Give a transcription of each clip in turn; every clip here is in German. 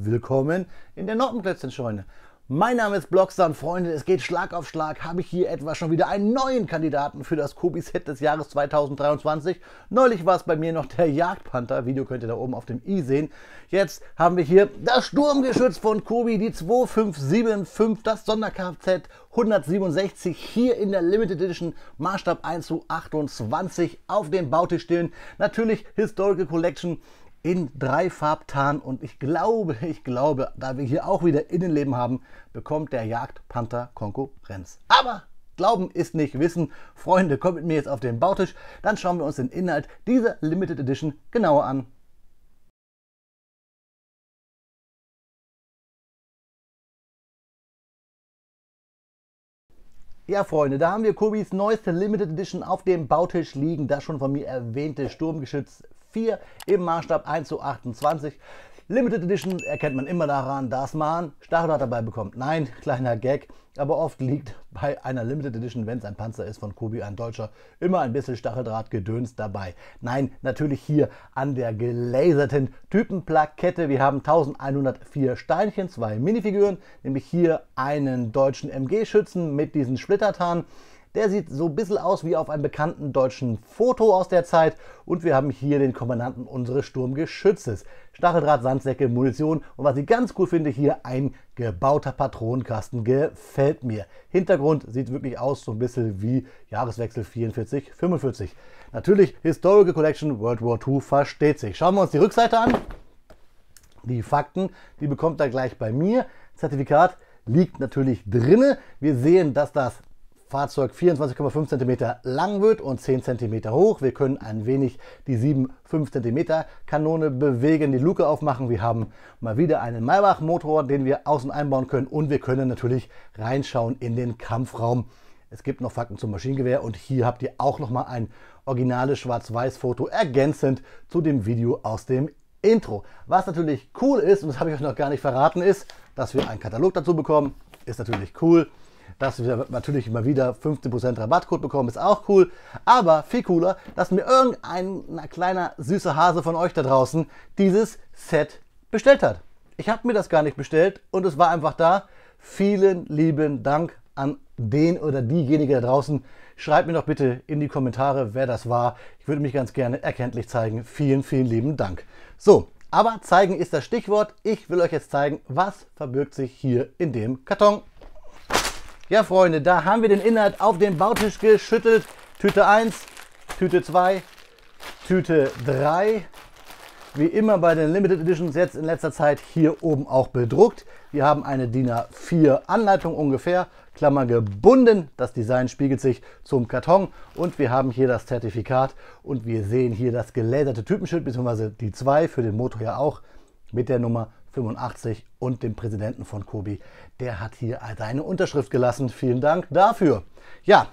willkommen in der Noppenplätzchenscheune. Mein Name ist Blockstar und Freunde, es geht Schlag auf Schlag, habe ich hier etwa schon wieder einen neuen Kandidaten für das Kobi-Set des Jahres 2023. Neulich war es bei mir noch der Jagdpanther, Video könnt ihr da oben auf dem i sehen. Jetzt haben wir hier das Sturmgeschütz von Kobi, die 2575, das Sonder-Kfz 167, hier in der Limited Edition, Maßstab 1:28 auf dem Bautisch stehen. Natürlich Historical Collection in 3 Farbtarn und ich glaube, da wir hier auch wieder Innenleben haben, bekommt der Jagdpanther Konkurrenz. Aber Glauben ist nicht Wissen. Freunde, kommt mit mir jetzt auf den Bautisch, dann schauen wir uns den Inhalt dieser Limited Edition genauer an. Ja Freunde, da haben wir Kobis neueste Limited Edition auf dem Bautisch liegen, das schon von mir erwähnte Sturmgeschütz 4 im Maßstab 1:28. Limited Edition erkennt man immer daran, dass man Stacheldraht dabei bekommt. Nein, kleiner Gag, aber oft liegt bei einer Limited Edition, wenn es ein Panzer ist von Kobi, ein deutscher, immer ein bisschen Stacheldrahtgedöns dabei. Nein, natürlich hier an der gelaserten Typenplakette. Wir haben 1104 Steinchen, 2 Minifiguren, nämlich hier einen deutschen MG-Schützen mit diesen Splittertarn. Der sieht so ein bisschen aus wie auf einem bekannten deutschen Foto aus der Zeit. Und wir haben hier den Kommandanten unseres Sturmgeschützes. Stacheldraht, Sandsäcke, Munition. Und was ich ganz cool finde, hier ein gebauter Patronenkasten. Gefällt mir. Hintergrund sieht wirklich aus so ein bisschen wie Jahreswechsel 44, 45. Natürlich Historical Collection World War II versteht sich. Schauen wir uns die Rückseite an. Die Fakten, die bekommt ihr gleich bei mir. Zertifikat liegt natürlich drinne. Wir sehen, dass das Fahrzeug 24,5 cm lang wird und 10 cm hoch. Wir können ein wenig die 7,5 cm Kanone bewegen, die Luke aufmachen. Wir haben mal wieder einen Maybach Motor, den wir außen einbauen können, und wir können natürlich reinschauen in den Kampfraum. Es gibt noch Fakten zum Maschinengewehr und hier habt ihr auch noch mal ein originales Schwarz-Weiß-Foto ergänzend zu dem Video aus dem Intro. Was natürlich cool ist, und das habe ich euch noch gar nicht verraten, ist, dass wir einen Katalog dazu bekommen. Ist natürlich cool. Dass wir natürlich immer wieder 15% Rabattcode bekommen, ist auch cool. Aber viel cooler, dass mir irgendein kleiner süßer Hase von euch da draußen dieses Set bestellt hat. Ich habe mir das gar nicht bestellt und es war einfach da. Vielen lieben Dank an den oder diejenige da draußen. Schreibt mir doch bitte in die Kommentare, wer das war. Ich würde mich ganz gerne erkenntlich zeigen. Vielen, vielen lieben Dank. So, aber zeigen ist das Stichwort. Ich will euch jetzt zeigen, was verbirgt sich hier in dem Karton. Ja Freunde, da haben wir den Inhalt auf den Bautisch geschüttelt. Tüte 1, Tüte 2, Tüte 3. Wie immer bei den Limited Editions jetzt in letzter Zeit hier oben auch bedruckt. Wir haben eine DIN A4 Anleitung ungefähr, Klammer gebunden. Das Design spiegelt sich zum Karton und wir haben hier das Zertifikat und wir sehen hier das gelaserte Typenschild bzw. die 2 für den Motor ja auch mit der Nummer 85 und dem Präsidenten von Kobi. Der hat hier seine Unterschrift gelassen. Vielen Dank dafür. Ja,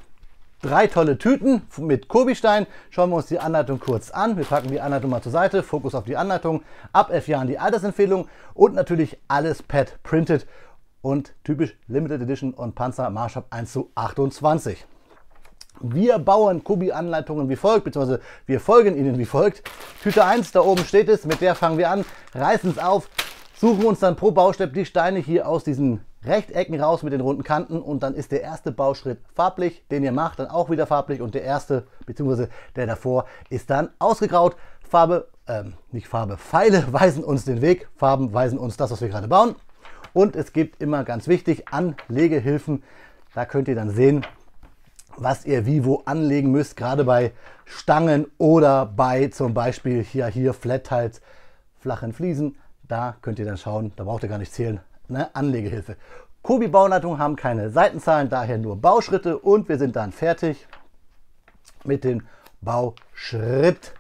3 tolle Tüten mit Kobi-Stein. Schauen wir uns die Anleitung kurz an. Wir packen die Anleitung mal zur Seite. Fokus auf die Anleitung. Ab 11 Jahren die Altersempfehlung und natürlich alles Pad printed und typisch Limited Edition und Panzer Maßstab 1:28. Wir bauen Kobi-Anleitungen wie folgt, beziehungsweise wir folgen ihnen wie folgt. Tüte 1, da oben steht es, mit der fangen wir an, reißen es auf, suchen uns dann pro Baustepp die Steine hier aus diesen Rechtecken raus mit den runden Kanten und dann ist der erste Bauschritt farblich, den ihr macht, dann auch wieder farblich und der erste, beziehungsweise der davor, ist dann ausgegraut. Nicht Farbe, Pfeile weisen uns den Weg, Farben weisen uns das, was wir gerade bauen. Und es gibt immer, ganz wichtig, Anlegehilfen. Da könnt ihr dann sehen, was ihr wie wo anlegen müsst, gerade bei Stangen oder bei zum Beispiel hier Flat Tiles, flachen Fliesen. Da könnt ihr dann schauen, da braucht ihr gar nicht zählen, ne? Anlegehilfe. Kobi Bauanleitungen haben keine Seitenzahlen, daher nur Bauschritte und wir sind dann fertig mit dem Bauschritt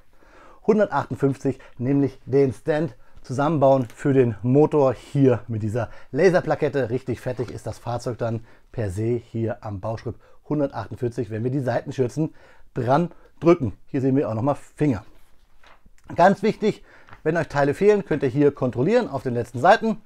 158, nämlich den Stand zusammenbauen für den Motor hier mit dieser Laserplakette. Richtig fertig ist das Fahrzeug dann per se hier am Bauschritt 148, wenn wir die Seitenschürzen dran drücken. Hier sehen wir auch nochmal Finger. Ganz wichtig, wenn euch Teile fehlen, könnt ihr hier kontrollieren auf den letzten Seiten.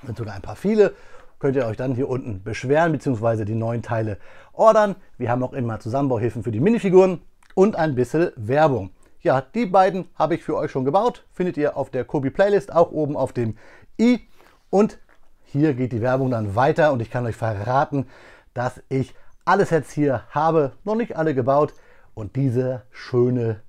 Sind sogar ein paar viele. Könnt ihr euch dann hier unten beschweren bzw. die neuen Teile ordern. Wir haben auch immer Zusammenbauhilfen für die Minifiguren und ein bisschen Werbung. Ja, die beiden habe ich für euch schon gebaut. Findet ihr auf der Kobi Playlist, auch oben auf dem I. Und hier geht die Werbung dann weiter und ich kann euch verraten, dass ich alle Sets hier habe, noch nicht alle gebaut. Und diese schöne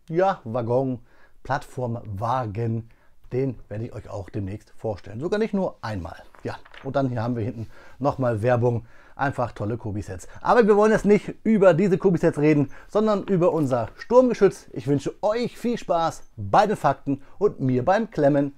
Waggon, Plattformwagen, den werde ich euch auch demnächst vorstellen. Sogar nicht nur einmal. Ja, und dann hier haben wir hinten nochmal Werbung. Einfach tolle Kobi-Sets. Aber wir wollen jetzt nicht über diese Kobi-Sets reden, sondern über unser Sturmgeschütz. Ich wünsche euch viel Spaß bei den Fakten und mir beim Klemmen.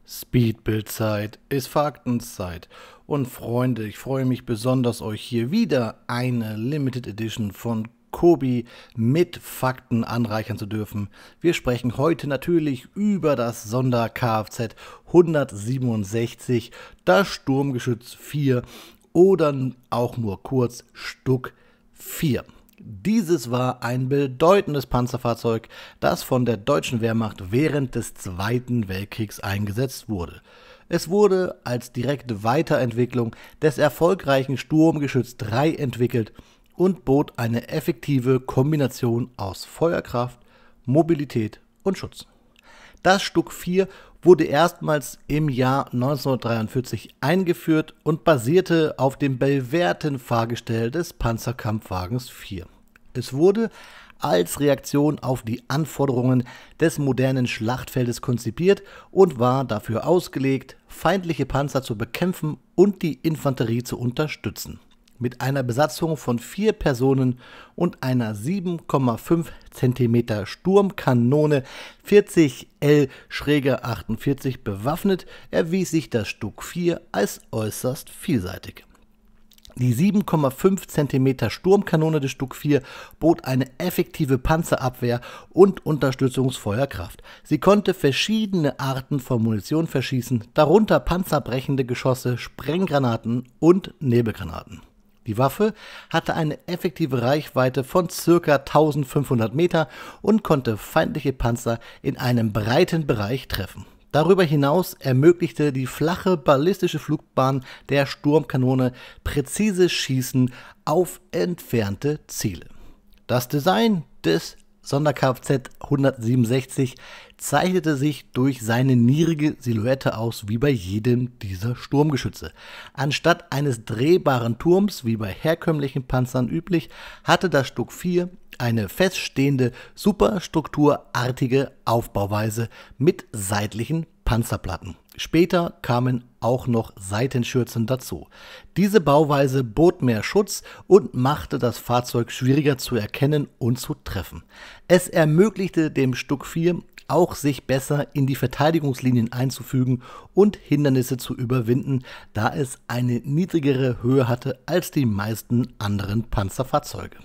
Speedbildzeit ist Faktenzeit. Und Freunde, ich freue mich besonders, euch hier wieder eine Limited Edition von Kobi mit Fakten anreichern zu dürfen. Wir sprechen heute natürlich über das Sonder-Kfz 167, das Sturmgeschütz 4 oder auch nur kurz Stuck 4. Dieses war ein bedeutendes Panzerfahrzeug, das von der deutschen Wehrmacht während des Zweiten Weltkriegs eingesetzt wurde. Es wurde als direkte Weiterentwicklung des erfolgreichen Sturmgeschütz 3 entwickelt und bot eine effektive Kombination aus Feuerkraft, Mobilität und Schutz. Das Stuck 4 wurde erstmals im Jahr 1943 eingeführt und basierte auf dem bewährten Fahrgestell des Panzerkampfwagens 4. Es wurde als Reaktion auf die Anforderungen des modernen Schlachtfeldes konzipiert und war dafür ausgelegt, feindliche Panzer zu bekämpfen und die Infanterie zu unterstützen. Mit einer Besatzung von 4 Personen und einer 7,5 cm Sturmkanone 40L-48 bewaffnet, erwies sich das Stuck 4 als äußerst vielseitig. Die 7,5 cm Sturmkanone des Stuck 4 bot eine effektive Panzerabwehr und Unterstützungsfeuerkraft. Sie konnte verschiedene Arten von Munition verschießen, darunter panzerbrechende Geschosse, Sprenggranaten und Nebelgranaten. Die Waffe hatte eine effektive Reichweite von ca. 1500 Meter und konnte feindliche Panzer in einem breiten Bereich treffen. Darüber hinaus ermöglichte die flache ballistische Flugbahn der Sturmkanone präzises Schießen auf entfernte Ziele. Das Design des Sonder-Kfz 167 zeichnete sich durch seine niedrige Silhouette aus wie bei jedem dieser Sturmgeschütze. Anstatt eines drehbaren Turms wie bei herkömmlichen Panzern üblich, hatte das Stuck 4 eine feststehende, superstrukturartige Aufbauweise mit seitlichen Panzerplatten. Später kamen auch noch Seitenschürzen dazu. Diese Bauweise bot mehr Schutz und machte das Fahrzeug schwieriger zu erkennen und zu treffen. Es ermöglichte dem Stuck 4 auch, sich besser in die Verteidigungslinien einzufügen und Hindernisse zu überwinden, da es eine niedrigere Höhe hatte als die meisten anderen Panzerfahrzeuge.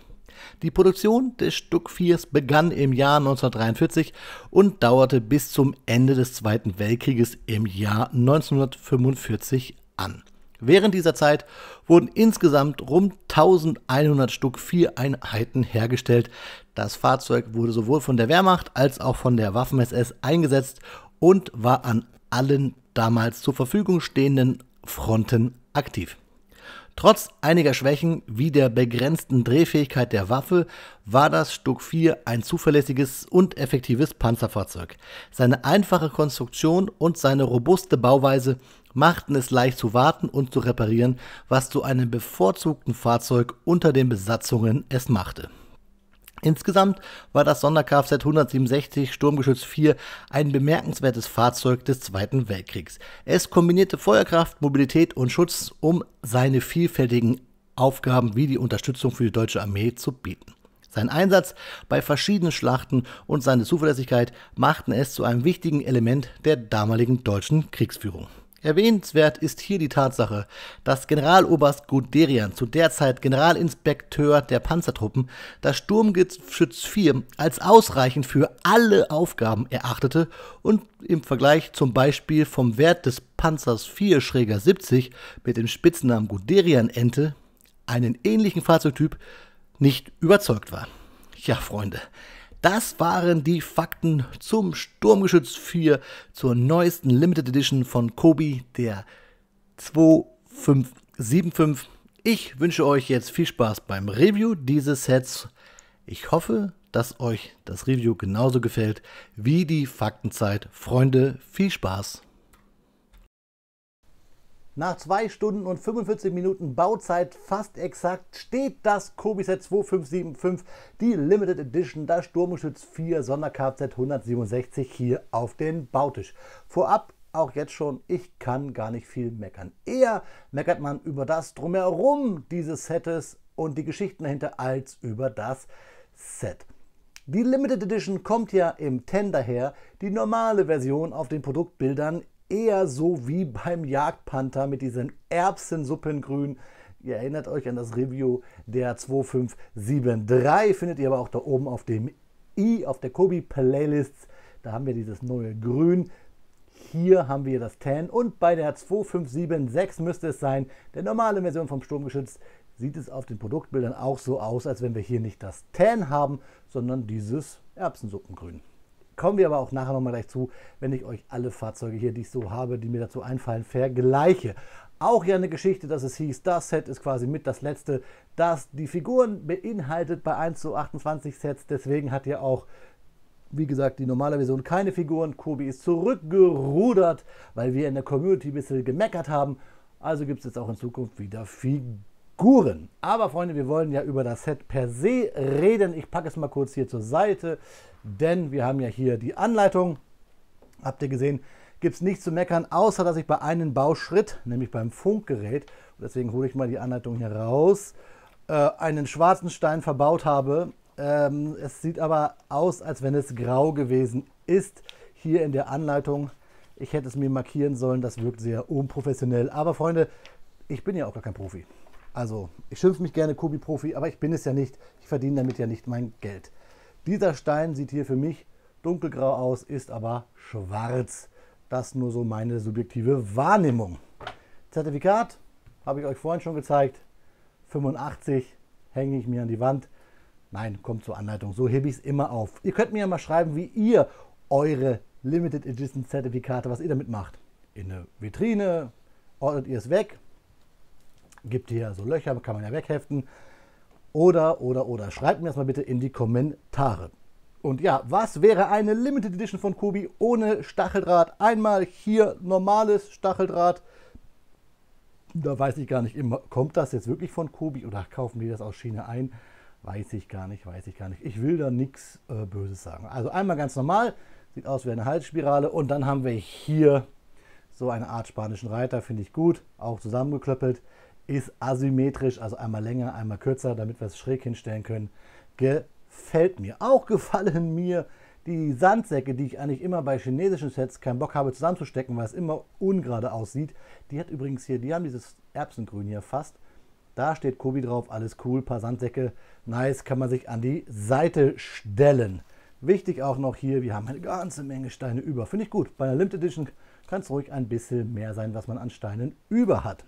Die Produktion des Stuck 4 begann im Jahr 1943 und dauerte bis zum Ende des Zweiten Weltkrieges im Jahr 1945 an. Während dieser Zeit wurden insgesamt rund 1100 Stuck 4 Einheiten hergestellt. Das Fahrzeug wurde sowohl von der Wehrmacht als auch von der Waffen-SS eingesetzt und war an allen damals zur Verfügung stehenden Fronten aktiv. Trotz einiger Schwächen wie der begrenzten Drehfähigkeit der Waffe war das Stuck 4 ein zuverlässiges und effektives Panzerfahrzeug. Seine einfache Konstruktion und seine robuste Bauweise machten es leicht zu warten und zu reparieren, was zu einem bevorzugten Fahrzeug unter den Besatzungen es machte. Insgesamt war das Sonder-Kfz 167 Sturmgeschütz 4 ein bemerkenswertes Fahrzeug des Zweiten Weltkriegs. Es kombinierte Feuerkraft, Mobilität und Schutz, um seine vielfältigen Aufgaben wie die Unterstützung für die deutsche Armee zu bieten. Sein Einsatz bei verschiedenen Schlachten und seine Zuverlässigkeit machten es zu einem wichtigen Element der damaligen deutschen Kriegsführung. Erwähnenswert ist hier die Tatsache, dass Generaloberst Guderian, zu der Zeit Generalinspekteur der Panzertruppen, das Sturmgeschütz 4 als ausreichend für alle Aufgaben erachtete und im Vergleich zum Beispiel vom Wert des Panzers 4 Schräger 70 mit dem Spitznamen Guderian-Ente, einen ähnlichen Fahrzeugtyp, nicht überzeugt war. Ja, Freunde, das waren die Fakten zum Sturmgeschütz 4 zur neuesten Limited Edition von Kobi, der 2575. Ich wünsche euch jetzt viel Spaß beim Review dieses Sets. Ich hoffe, dass euch das Review genauso gefällt wie die Faktenzeit. Freunde, viel Spaß! Nach 2 Stunden und 45 Minuten Bauzeit fast exakt steht das Kobi Set 2575, die Limited Edition, das Sturmgeschütz 4 Sonder-Kfz 167 hier auf den Bautisch. Vorab auch jetzt schon, ich kann gar nicht viel meckern. Eher meckert man über das Drumherum dieses Setes und die Geschichten dahinter als über das Set. Die Limited Edition kommt ja im 10 daher, die normale Version auf den Produktbildern eher so wie beim Jagdpanther mit diesem Erbsensuppengrün. Ihr erinnert euch an das Review der 2573, findet ihr aber auch da oben auf dem i, auf der Kobi Playlists. Da haben wir dieses neue Grün. Hier haben wir das Tan und bei der 2576 müsste es sein, der normale Version vom Sturmgeschütz, sieht es auf den Produktbildern auch so aus, als wenn wir hier nicht das Tan haben, sondern dieses Erbsensuppengrün. Kommen wir aber auch nachher nochmal gleich zu, wenn ich euch alle Fahrzeuge hier, die ich so habe, die mir dazu einfallen, vergleiche. Auch ja eine Geschichte, dass es hieß, das Set ist quasi mit das letzte, das die Figuren beinhaltet bei 1:28 Sets. Deswegen hat ja auch, wie gesagt, die normale Version keine Figuren. Kobi ist zurückgerudert, weil wir in der Community ein bisschen gemeckert haben. Also gibt es jetzt auch in Zukunft wieder Figuren. Aber Freunde, wir wollen ja über das Set per se reden. Ich packe es mal kurz hier zur Seite, denn wir haben ja hier die Anleitung. Habt ihr gesehen, gibt es nichts zu meckern, außer dass ich bei einem Bauschritt, nämlich beim Funkgerät, und deswegen hole ich mal die Anleitung hier raus, einen schwarzen Stein verbaut habe. Es sieht aber aus, als wenn es grau gewesen ist hier in der Anleitung. Ich hätte es mir markieren sollen, das wirkt sehr unprofessionell. Aber Freunde, ich bin ja auch gar kein Profi. Also, ich schimpfe mich gerne Kobi-Profi, aber ich bin es ja nicht. Ich verdiene damit ja nicht mein Geld. Dieser Stein sieht hier für mich dunkelgrau aus, ist aber schwarz. Das nur so meine subjektive Wahrnehmung. Zertifikat habe ich euch vorhin schon gezeigt. 85 hänge ich mir an die Wand. Nein, kommt zur Anleitung. So hebe ich es immer auf. Ihr könnt mir ja mal schreiben, wie ihr eure Limited Edition Zertifikate, was ihr damit macht. In eine Vitrine, ordnet ihr es weg. Gibt hier so Löcher, kann man ja wegheften. Oder. Schreibt mir das mal bitte in die Kommentare. Und ja, was wäre eine Limited Edition von Kobi ohne Stacheldraht? Einmal hier normales Stacheldraht. Da weiß ich gar nicht immer, kommt das jetzt wirklich von Kobi oder kaufen die das aus China ein? Weiß ich gar nicht. Ich will da nichts Böses sagen. Also einmal ganz normal, sieht aus wie eine Halsspirale. Und dann haben wir hier so eine Art spanischen Reiter, finde ich gut. Auch zusammengeklöppelt. Ist asymmetrisch, also einmal länger, einmal kürzer, damit wir es schräg hinstellen können. Gefällt mir. Auch gefallen mir die Sandsäcke, die ich eigentlich immer bei chinesischen Sets keinen Bock habe zusammenzustecken, weil es immer ungerade aussieht. Die hat übrigens hier, die haben dieses Erbsengrün hier fast. Da steht Kobi drauf, alles cool, paar Sandsäcke, nice, kann man sich an die Seite stellen. Wichtig auch noch hier, wir haben eine ganze Menge Steine über. Finde ich gut. Bei einer Limited Edition kann es ruhig ein bisschen mehr sein, was man an Steinen über hat.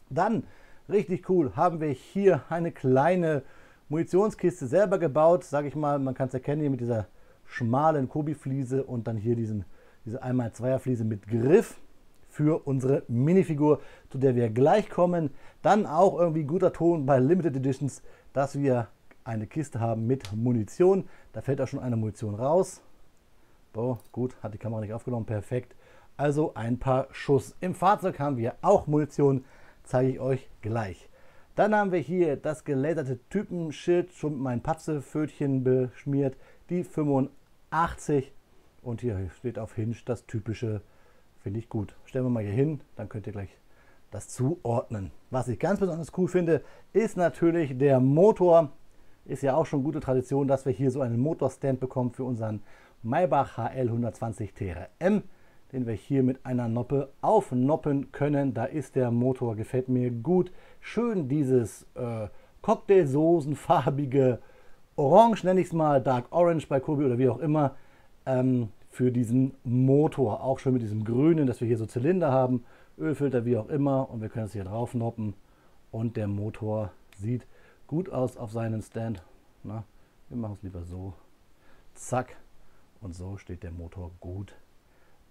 Dann, richtig cool, haben wir hier eine kleine Munitionskiste selber gebaut. Sage ich mal, man kann es erkennen hier mit dieser schmalen Kobi-Fliese und dann hier diese 1x2er-Fliese mit Griff für unsere Minifigur, zu der wir gleich kommen. Dann auch irgendwie guter Ton bei Limited Editions, dass wir eine Kiste haben mit Munition. Da fällt auch schon eine Munition raus. So, gut, hat die Kamera nicht aufgenommen, perfekt. Also ein paar Schuss. Im Fahrzeug haben wir auch Munition, zeige ich euch gleich. Dann haben wir hier das gelaserte Typenschild, schon mit meinen Patzepfötchen beschmiert, die 85. Und hier steht auf Hinge das typische, finde ich gut. Stellen wir mal hier hin, dann könnt ihr gleich das zuordnen. Was ich ganz besonders cool finde, ist natürlich der Motor. Ist ja auch schon gute Tradition, dass wir hier so einen Motorstand bekommen für unseren Maybach HL 120 TRM, den wir hier mit einer Noppe aufnoppen können. Da ist der Motor, gefällt mir gut. Schön dieses Cocktailsoßenfarbige Orange, nenne ich es mal, Dark Orange bei Kobi oder wie auch immer, für diesen Motor. Auch schön mit diesem Grünen, dass wir hier so Zylinder haben, Ölfilter, wie auch immer. Und wir können es hier drauf noppen. Und der Motor sieht gut aus auf seinen Stand. Na, wir machen es lieber so. Zack. Und so steht der Motor gut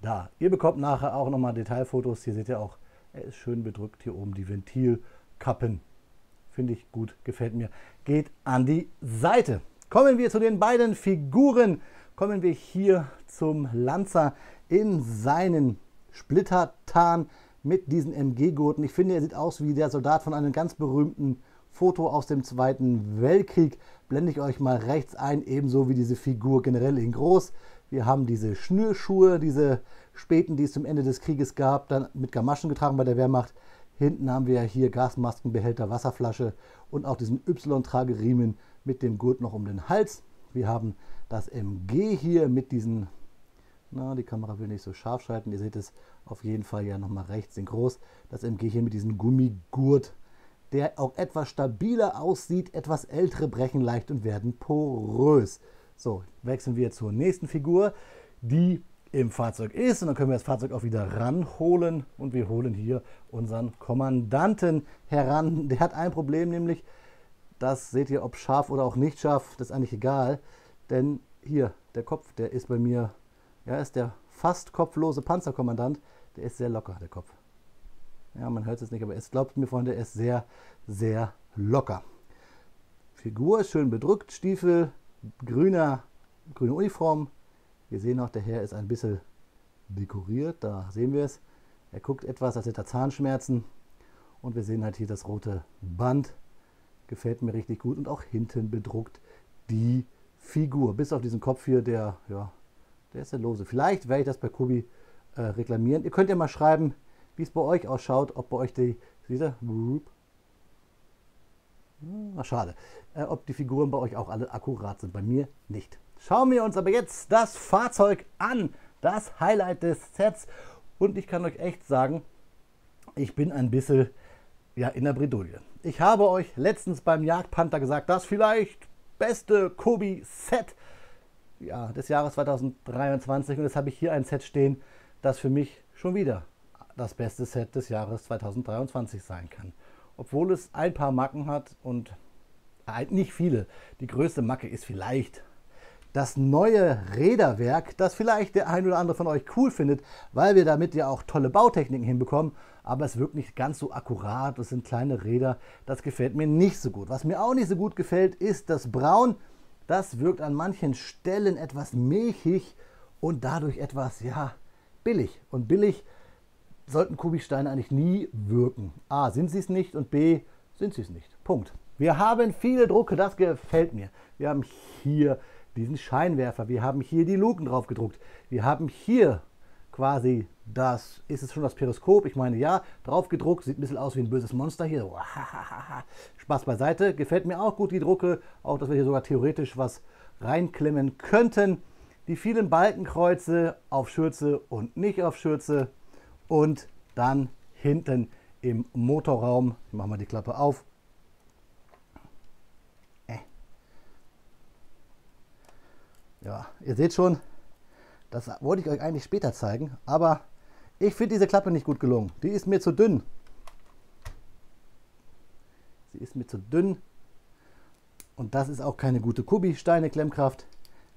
da. Ihr bekommt nachher auch nochmal Detailfotos. Hier seht ihr auch, er ist schön bedrückt. Hier oben die Ventilrohre Kappen. Finde ich gut, gefällt mir. Geht an die Seite. Kommen wir zu den beiden Figuren. Kommen wir hier zum Lanza in seinen Splittertarn mit diesen MG-Gurten. Ich finde, er sieht aus wie der Soldat von einem ganz berühmten Foto aus dem Zweiten Weltkrieg. Blende ich euch mal rechts ein, ebenso wie diese Figur generell in groß. Wir haben diese Schnürschuhe, diese späten, die es zum Ende des Krieges gab, dann mit Gamaschen getragen bei der Wehrmacht. Hinten haben wir hier Gasmaskenbehälter, Wasserflasche und auch diesen Y-Trageriemen mit dem Gurt noch um den Hals. Wir haben das MG hier mit diesen, na, die Kamera will nicht so scharf schalten, ihr seht es auf jeden Fall ja nochmal rechts in groß. Das MG hier mit diesem Gummigurt, der auch etwas stabiler aussieht. Etwas ältere brechen leicht und werden porös. So, wechseln wir zur nächsten Figur, die im Fahrzeug ist, und dann können wir das Fahrzeug auch wieder ranholen und wir holen hier unseren Kommandanten heran. Der hat ein Problem, nämlich, das seht ihr, ob scharf oder auch nicht scharf, das ist eigentlich egal, denn hier der Kopf, der ist bei mir, ja, ist der fast kopflose Panzerkommandant, der ist sehr locker, der Kopf. Ja, man hört es jetzt nicht, aber es glaubt mir, Freunde, er ist sehr, sehr locker. Figur ist schön bedrückt, Stiefel, grüne Uniform. Wir sehen auch, der Herr ist ein bisschen dekoriert, da sehen wir es. Er guckt etwas, als hätte er Zahnschmerzen. Und wir sehen halt hier das rote Band. Gefällt mir richtig gut. Und auch hinten bedruckt die Figur. Bis auf diesen Kopf hier, der ist ja lose. Vielleicht werde ich das bei Kubi reklamieren. Ihr könnt ja mal schreiben, wie es bei euch ausschaut, ob bei euch die, seht ihr? Ach, schade. Ob die Figuren bei euch auch alle akkurat sind. Bei mir nicht. Schauen wir uns aber jetzt das Fahrzeug an. Das Highlight des Sets. Und ich kann euch echt sagen, ich bin ein bisschen in der Bredouille. Ich habe euch letztens beim Jagdpanther gesagt, das vielleicht beste Kubi-Set des Jahres 2023. Und jetzt habe ich hier ein Set stehen, das für mich schon wieder das beste Set des Jahres 2023 sein kann. Obwohl es ein paar Macken hat und nicht viele. Die größte Macke ist vielleicht das neue Räderwerk, das vielleicht der ein oder andere von euch cool findet, weil wir damit ja auch tolle Bautechniken hinbekommen, aber es wirkt nicht ganz so akkurat, das sind kleine Räder, das gefällt mir nicht so gut. Was mir auch nicht so gut gefällt, ist das Braun. Das wirkt an manchen Stellen etwas milchig und dadurch etwas, billig. Und billig sollten Kubi-Steine eigentlich nie wirken. A, sind sie es nicht und B, sind sie es nicht. Punkt. Wir haben viele Drucke, das gefällt mir. Wir haben hier diesen Scheinwerfer, wir haben hier die Luken drauf gedruckt, wir haben hier quasi ist es schon das Periskop? Ich meine ja, drauf gedruckt, sieht ein bisschen aus wie ein böses Monster hier. Spaß beiseite, gefällt mir auch gut die Drucke, auch dass wir hier sogar theoretisch was reinklemmen könnten. Die vielen Balkenkreuze auf Schürze und nicht auf Schürze und dann hinten im Motorraum, machen wir die Klappe auf. Ja, ihr seht schon, das wollte ich euch eigentlich später zeigen, aber ich finde diese Klappe nicht gut gelungen. Die ist mir zu dünn. Sie ist mir zu dünn und das ist auch keine gute Kubi-Steine-Klemmkraft,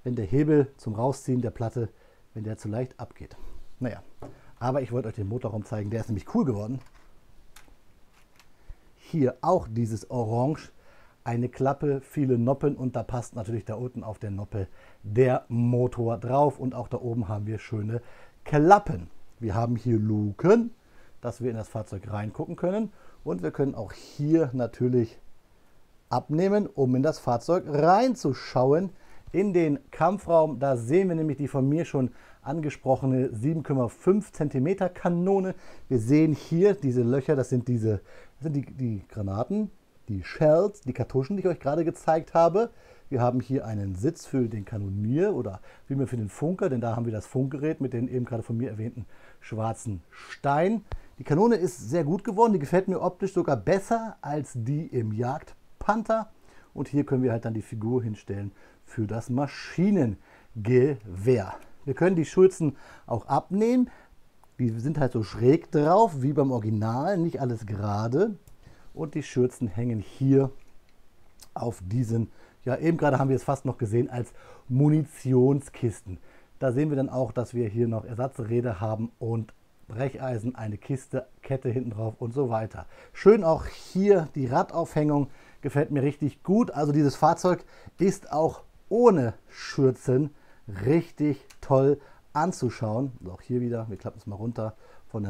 wenn der Hebel zum Rausziehen der Platte, wenn der zu leicht abgeht. Naja, aber ich wollte euch den Motorraum zeigen, der ist nämlich cool geworden. Hier auch dieses Orange. Eine Klappe, viele Noppen und da passt natürlich da unten auf der Noppe der Motor drauf und auch da oben haben wir schöne Klappen. Wir haben hier Luken, dass wir in das Fahrzeug reingucken können und wir können auch hier natürlich abnehmen, um in das Fahrzeug reinzuschauen. In den Kampfraum, da sehen wir nämlich die von mir schon angesprochene 7,5 cm Kanone. Wir sehen hier diese Löcher, das sind die Granaten. Die Shells, die Kartuschen, die ich euch gerade gezeigt habe. Wir haben hier einen Sitz für den Kanonier oder vielmehr für den Funker, denn da haben wir das Funkgerät mit den eben gerade von mir erwähnten schwarzen Stein. Die Kanone ist sehr gut geworden, die gefällt mir optisch sogar besser als die im Jagdpanther. Und hier können wir halt dann die Figur hinstellen für das Maschinengewehr. Wir können die Schürzen auch abnehmen. Die sind halt so schräg drauf, wie beim Original, nicht alles gerade. Und die Schürzen hängen hier auf diesen, eben gerade haben wir es fast noch gesehen, als Munitionskisten. Da sehen wir dann auch, dass wir hier noch Ersatzräder haben und Brecheisen, eine Kiste, Kette hinten drauf und so weiter. Schön auch hier die Radaufhängung, gefällt mir richtig gut. Also dieses Fahrzeug ist auch ohne Schürzen richtig toll anzuschauen. Also auch hier wieder, wir klappen es mal runter, von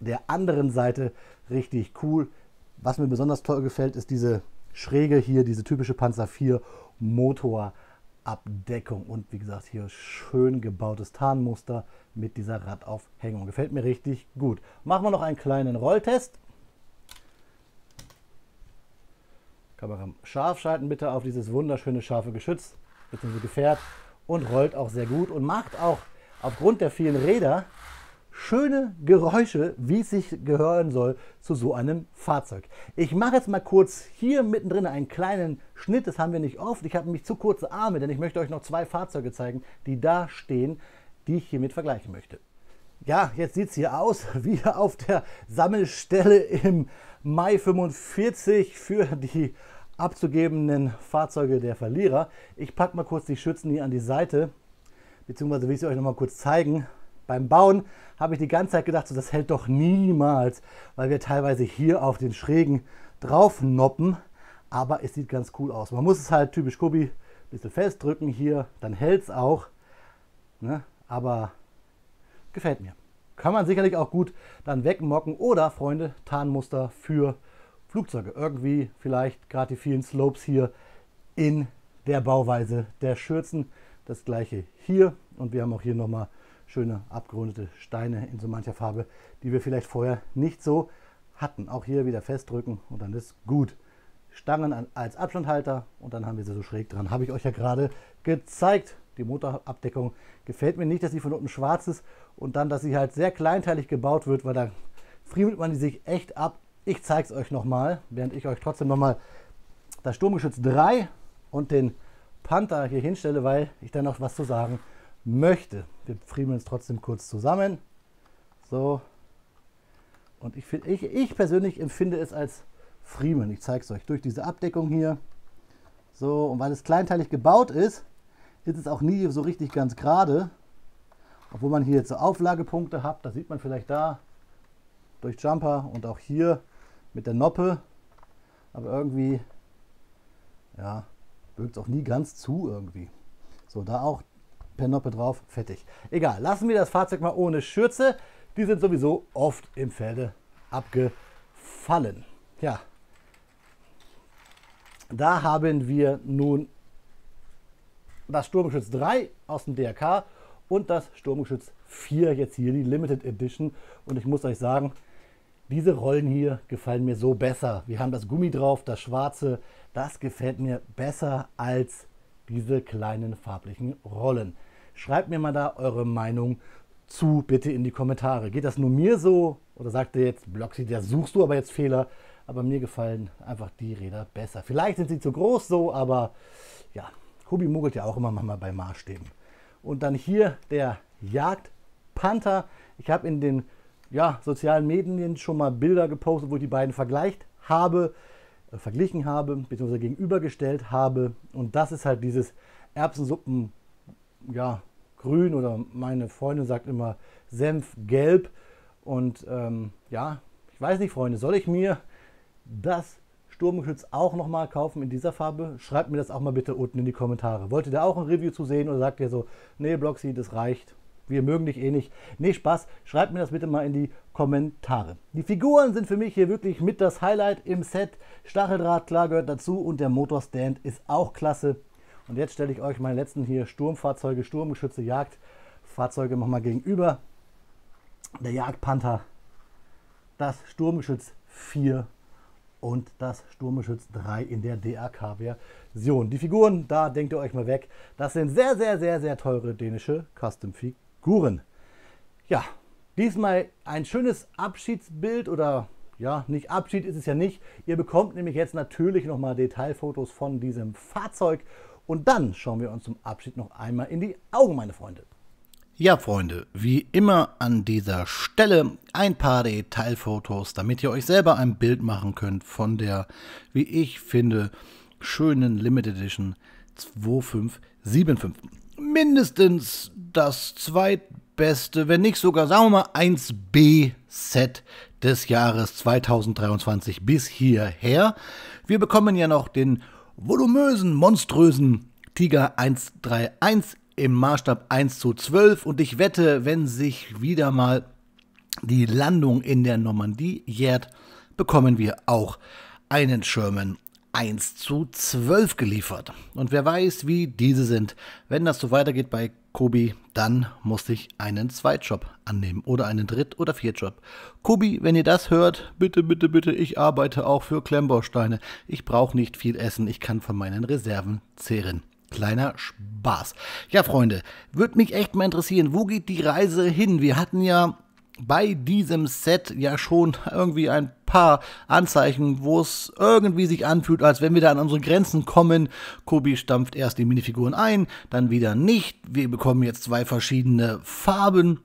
der anderen Seite richtig cool. Was mir besonders toll gefällt, ist diese schräge hier, diese typische Panzer IV Motorabdeckung. Und wie gesagt, hier schön gebautes Tarnmuster mit dieser Radaufhängung. Gefällt mir richtig gut. Machen wir noch einen kleinen Rolltest. Kamera scharf schalten bitte auf dieses wunderschöne scharfe Geschütz, bzw. Gefährt, und rollt auch sehr gut und macht auch aufgrund der vielen Räder schöne Geräusche, wie es sich gehören soll zu so einem Fahrzeug. Ich mache jetzt mal kurz hier mittendrin einen kleinen Schnitt, das haben wir nicht oft. Ich habe nämlich zu kurze Arme, denn ich möchte euch noch zwei Fahrzeuge zeigen, die da stehen, die ich hiermit vergleichen möchte. Ja, jetzt sieht es hier aus wie auf der Sammelstelle im Mai 45 für die abzugebenden Fahrzeuge der Verlierer. Ich packe mal kurz die Schützen hier an die Seite, beziehungsweise will ich sie euch noch mal kurz zeigen. Beim Bauen habe ich die ganze Zeit gedacht, so, das hält doch niemals, weil wir teilweise hier auf den Schrägen drauf noppen, aber es sieht ganz cool aus. Man muss es halt typisch Kubi ein bisschen festdrücken hier, dann hält es auch, ne? Aber gefällt mir. Kann man sicherlich auch gut dann wegmocken oder, Freunde, Tarnmuster für Flugzeuge. Irgendwie vielleicht gerade die vielen Slopes hier in der Bauweise der Schürzen. Das gleiche hier und wir haben auch hier nochmal schöne abgerundete Steine in so mancher Farbe, die wir vielleicht vorher nicht so hatten. Auch hier wieder festdrücken und dann ist gut. Stangen als Abstandhalter und dann haben wir sie so schräg dran. Habe ich euch ja gerade gezeigt. Die Motorabdeckung gefällt mir nicht, dass sie von unten schwarz ist und dann, dass sie halt sehr kleinteilig gebaut wird, weil da friemelt man die sich echt ab. Ich zeige es euch nochmal, während ich euch trotzdem nochmal das Sturmgeschütz 3 und den Panther hier hinstelle, weil ich da noch was zu sagen möchte. Wir friemeln es trotzdem kurz zusammen. So. Und ich persönlich empfinde es als Friemeln. Ich zeige es euch durch diese Abdeckung hier. So, und weil es kleinteilig gebaut ist, ist es auch nie so richtig ganz gerade. Obwohl man hier jetzt so Auflagepunkte hat, das sieht man vielleicht da durch Jumper und auch hier mit der Noppe. Aber irgendwie, ja, wirkt es auch nie ganz zu irgendwie. So, da auch per Noppe drauf, fertig. Egal, lassen wir das Fahrzeug mal ohne Schürze. Die sind sowieso oft im Felde abgefallen. Ja, da haben wir nun das Sturmgeschütz 3 aus dem DRK und das Sturmgeschütz 4, jetzt hier die Limited Edition. Und ich muss euch sagen, diese Rollen hier gefallen mir so besser. Wir haben das Gummi drauf, das Schwarze, das gefällt mir besser als diese kleinen farblichen Rollen. Schreibt mir mal da eure Meinung zu, bitte in die Kommentare. Geht das nur mir so oder sagt ihr jetzt, Bloxy, da suchst du aber jetzt Fehler? Aber mir gefallen einfach die Räder besser. Vielleicht sind sie zu groß so, aber ja, Kubi muggelt ja auch immer mal bei Maßstäben. Und dann hier der Jagdpanther. Ich habe in den sozialen Medien schon mal Bilder gepostet, wo ich die beiden verglichen habe, beziehungsweise gegenübergestellt habe. Und das ist halt dieses Erbsensuppen, grün, oder meine Freundin sagt immer Senfgelb. Und ich weiß nicht, Freunde, soll ich mir das Sturmgeschütz auch nochmal kaufen in dieser Farbe? Schreibt mir das auch mal bitte unten in die Kommentare. Wollt ihr da auch ein Review zu sehen oder sagt ihr so, nee, Bloxy, das reicht, wir mögen dich eh nicht? Nee, Spaß, schreibt mir das bitte mal in die Kommentare. Die Figuren sind für mich hier wirklich mit das Highlight im Set. Stacheldraht, klar, gehört dazu und der Motorstand ist auch klasse. Und jetzt stelle ich euch meine letzten hier Sturmfahrzeuge, Sturmgeschütze, Jagdfahrzeuge nochmal gegenüber. Der Jagdpanther, das Sturmgeschütz 4 und das Sturmgeschütz 3 in der DRK-Version. Die Figuren, da denkt ihr euch mal weg, das sind sehr, sehr, sehr, sehr teure dänische Custom-Figuren. Ja, diesmal ein schönes Abschiedsbild oder nicht Abschied ist es ja nicht. Ihr bekommt nämlich jetzt natürlich nochmal Detailfotos von diesem Fahrzeug und dann schauen wir uns zum Abschied noch einmal in die Augen, meine Freunde. Ja, Freunde, wie immer an dieser Stelle ein paar Detailfotos, damit ihr euch selber ein Bild machen könnt von der, wie ich finde, schönen Limited Edition 2575. Mindestens das zweitbeste, wenn nicht sogar, sagen wir mal, 1B-Set des Jahres 2023 bis hierher. Wir bekommen ja noch den volumösen, monströsen Tiger 131 im Maßstab 1:12 und ich wette, wenn sich wieder mal die Landung in der Normandie jährt, bekommen wir auch einen Sherman 1:12 geliefert. Und wer weiß, wie diese sind. Wenn das so weitergeht bei Kobi, dann muss ich einen Zweitjob annehmen oder einen Dritt- oder Viertjob. Kobi, wenn ihr das hört, bitte, bitte, bitte, ich arbeite auch für Klemmbausteine. Ich brauche nicht viel Essen, ich kann von meinen Reserven zehren. Kleiner Spaß. Ja, Freunde, würde mich echt mal interessieren, wo geht die Reise hin? Wir hatten ja bei diesem Set ja schon irgendwie ein paar Anzeichen, wo es irgendwie sich anfühlt, als wenn wir da an unsere Grenzen kommen. Kobi stampft erst die Minifiguren ein, dann wieder nicht. Wir bekommen jetzt zwei verschiedene Farben.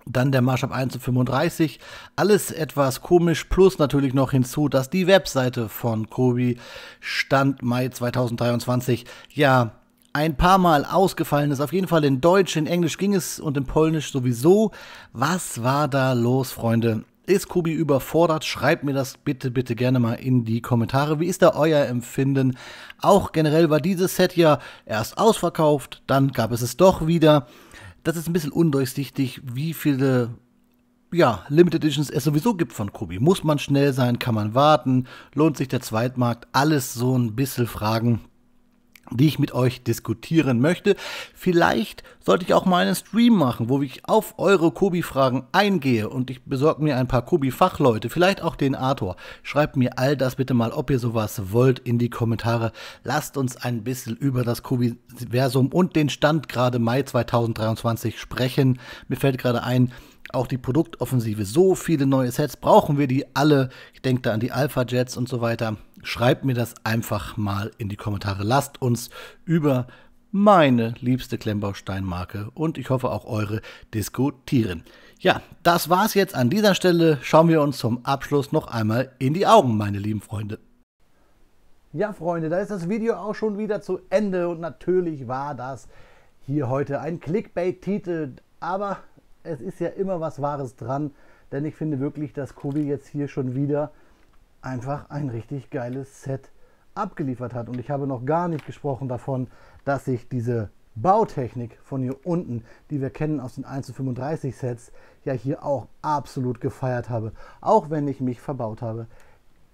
Dann der Maßstab 1:35. Alles etwas komisch, plus natürlich noch hinzu, dass die Webseite von Kobi Stand Mai 2023 ja ein paar Mal ausgefallen ist. Auf jeden Fall in Deutsch, in Englisch ging es und in Polnisch sowieso. Was war da los, Freunde? Ist Kobi überfordert? Schreibt mir das bitte, bitte gerne mal in die Kommentare. Wie ist da euer Empfinden? Auch generell war dieses Set ja erst ausverkauft, dann gab es es doch wieder. Das ist ein bisschen undurchsichtig, wie viele Limited Editions es sowieso gibt von Kobi. Muss man schnell sein? Kann man warten? Lohnt sich der Zweitmarkt? Alles so ein bisschen Fragen, die ich mit euch diskutieren möchte. Vielleicht sollte ich auch mal einen Stream machen, wo ich auf eure Kobi-Fragen eingehe und ich besorge mir ein paar Kobi-Fachleute, vielleicht auch den Arthur. Schreibt mir all das bitte mal, ob ihr sowas wollt, in die Kommentare. Lasst uns ein bisschen über das Kobi-Versum und den Stand gerade Mai 2023 sprechen. Mir fällt gerade ein, auch die Produktoffensive, so viele neue Sets, brauchen wir die alle? Ich denke da an die Alpha-Jets und so weiter. Schreibt mir das einfach mal in die Kommentare. Lasst uns über meine liebste Klemmbausteinmarke und ich hoffe auch eure diskutieren. Ja, das war's jetzt an dieser Stelle. Schauen wir uns zum Abschluss noch einmal in die Augen, meine lieben Freunde. Ja, Freunde, da ist das Video auch schon wieder zu Ende und natürlich war das hier heute ein Clickbait-Titel, aber es ist ja immer was Wahres dran, denn ich finde wirklich, dass Kobi jetzt hier schon wieder einfach ein richtig geiles Set abgeliefert hat. Und ich habe noch gar nicht gesprochen davon, dass ich diese Bautechnik von hier unten, die wir kennen aus den 1:35 Sets, ja hier auch absolut gefeiert habe. Auch wenn ich mich verbaut habe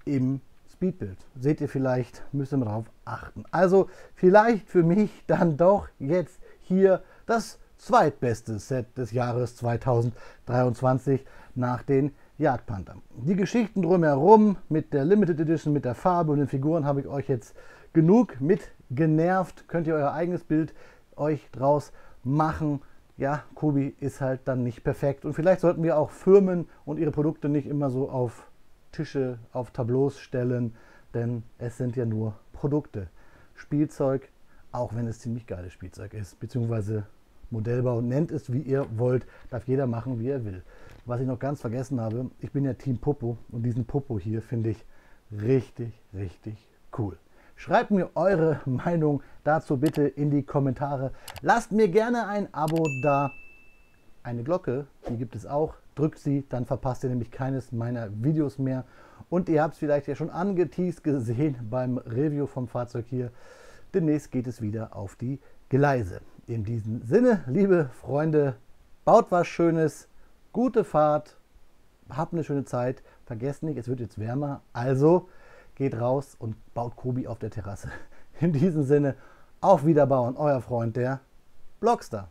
im Speedbuild. Seht ihr vielleicht, müsst ihr mal darauf achten. Also vielleicht für mich dann doch jetzt hier das zweitbeste Set des Jahres 2023 nach den Jagdpanther. Die Geschichten drumherum mit der Limited Edition, mit der Farbe und den Figuren habe ich euch jetzt genug mit genervt. Könnt ihr euer eigenes Bild euch draus machen. Ja, Kobi ist halt dann nicht perfekt. Und vielleicht sollten wir auch Firmen und ihre Produkte nicht immer so auf Tische, auf Tableaus stellen, denn es sind ja nur Produkte. Spielzeug, auch wenn es ziemlich geiles Spielzeug ist, beziehungsweise Modellbau, nennt es wie ihr wollt, darf jeder machen wie er will. Was ich noch ganz vergessen habe, ich bin ja Team Popo und diesen Popo hier finde ich richtig, richtig cool. Schreibt mir eure Meinung dazu bitte in die Kommentare. Lasst mir gerne ein Abo da. Eine Glocke, die gibt es auch. Drückt sie, dann verpasst ihr nämlich keines meiner Videos mehr. Und ihr habt es vielleicht ja schon angeteased gesehen beim Review vom Fahrzeug hier. Demnächst geht es wieder auf die Gleise. In diesem Sinne, liebe Freunde, baut was Schönes, gute Fahrt, habt eine schöne Zeit. Vergesst nicht, es wird jetzt wärmer, also geht raus und baut Kobi auf der Terrasse. In diesem Sinne, auf Wiederbauen, euer Freund, der Blockstar.